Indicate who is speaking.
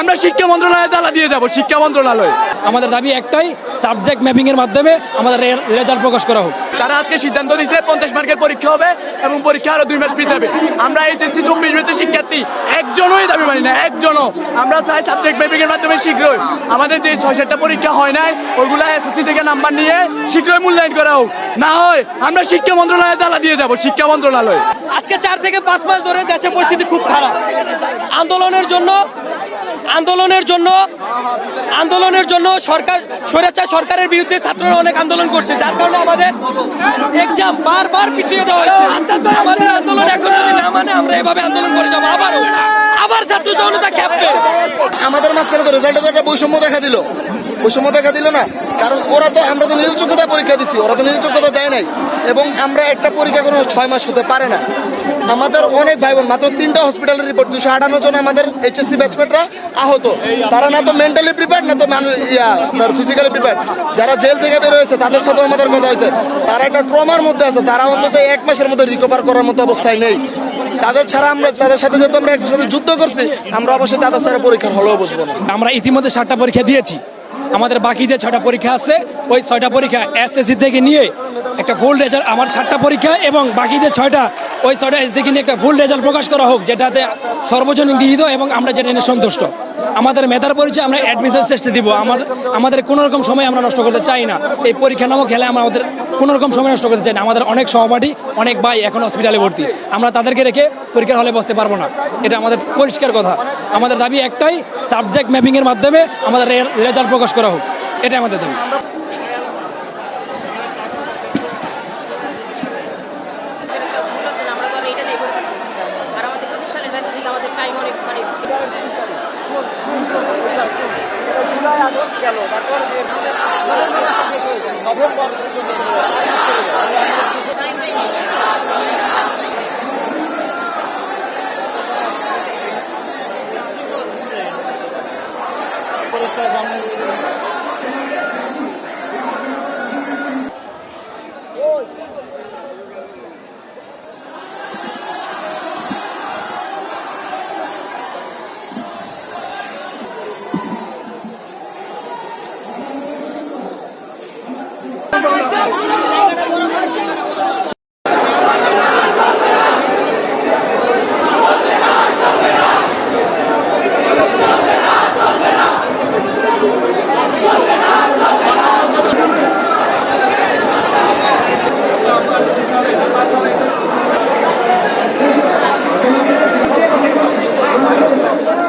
Speaker 1: আমরা শিক্ষা মন্ত্রণালয়ে তালা দিয়ে যাব। শিক্ষা মন্ত্রণালয়
Speaker 2: আমাদের দাবি একটাই, সাবজেক্ট ম্যাপিং এর মাধ্যমে আমাদের রেজাল্ট প্রকাশ করা হোক।
Speaker 1: তারা আজকে সিদ্ধান্ত দিয়েছে 50 মার্কের পরীক্ষা হবে এবং পরীক্ষা আরো 2 মাস পিছাবে। আমরা এইচএসসি 24 ব্যাচের শিক্ষার্থী একজনই দাবি মানি না, একজনও। আমরা চাই সাবজেক্ট ম্যাপিং এর মাধ্যমে শীঘ্রই আমাদের যে 6-7টা পরীক্ষা হয় নাই ওইগুলা এসএসসি থেকে নাম্বার নিয়ে শীঘ্রই মূল্যায়ন করা হোক। না হয় আমরা শিক্ষা মন্ত্রণালয়ে তালা দিয়ে যাব। শিক্ষা মন্ত্রণালয়
Speaker 3: আজকে 4 থেকে 5 মাস ধরে দেশের পরিস্থিতি খুব খারাপ। আন্দোলনের জন্য সরকার স্বৈরাচার সরকারের বিরুদ্ধে ছাত্ররা অনেক আন্দোলন করছে, যার কারণে আমাদের এক্সাম বারবার পিছিয়ে দেওয়া হয়েছে। আমাদের আন্দোলন এখন যদি না মানে আমরা এভাবে আন্দোলন করে যাবো আবার ছাত্র জনতা ক্যাপ্টে।
Speaker 4: আমাদের মাঝখানে তো রেজাল্টে একটা বৈষম্য দেখা দিল না, কারণ আমরা তো নিরযোগ্যতা পরীক্ষা দিচ্ছি, ওরা তো নিরযোগ্যতা দেয় নাই। এবং আমরা একটা পরীক্ষা কোনো 6 মাস হতে পারে না। আমাদের অনেক ভাই বোন, মাত্র 3টা হসপিটালের রিপোর্ট, 258 জন আমাদের এইচএসসি ব্যাচমেটরা আহত। তারা না তো মেন্টালি প্রিপেয়ার্ড, না তো আপনার ফিজিক্যালি প্রিপেয়ার্ড। যারা জেল থেকে বের হয়েছে তাদের সাথেও আমাদের কথা হয়েছে, তারা একটা ট্রমার মধ্যে আছে, তারা অন্তত 1 মাসের মধ্যে রিকভার করার মতো অবস্থায় নেই। তাদের ছাড়া তাদের সাথে যেহেতু আমরা একসাথে যুদ্ধ করছি, আমরা অবশ্যই তাদের ছাড়া পরীক্ষার হলেও বসবো না।
Speaker 2: আমরা ইতিমধ্যে 7টা পরীক্ষা দিয়েছি। আমাদের বাকি যে 6টা পরীক্ষা আছে, ওই 6টা পরীক্ষা এসএসসি থেকে নিয়ে একটা ফুল রেজাল্ট, আমার 7টা পরীক্ষা এবং বাকি যে 6টা, ওই 6টা এস থেকে নিয়ে একটা ফুল রেজাল্ট প্রকাশ করা হোক, যেটাতে সর্বজনীন গৃহীত এবং আমরা যেটা নিয়ে সন্তুষ্ট। আমাদের মেধার পরিচয় আমরা অ্যাডমিশন চেষ্টা দিব। আমাদের কোনো রকম সময় আমরা নষ্ট করতে চাই না। এই পরীক্ষা নামক খেলে আমাদের কোনো রকম সময় নষ্ট করতে চাই না। আমাদের অনেক সহপাঠী, অনেক ভাই এখন হসপিটালে ভর্তি, আমরা তাদেরকে রেখে পরীক্ষার হলে বসতে পারবো না। এটা আমাদের পরিষ্কার কথা। আমাদের দাবি একটাই, সাবজেক্ট ম্যাপিং এর মাধ্যমে আমাদের রেজাল্ট প্রকাশ করা হোক, এটা আমাদের দাবি।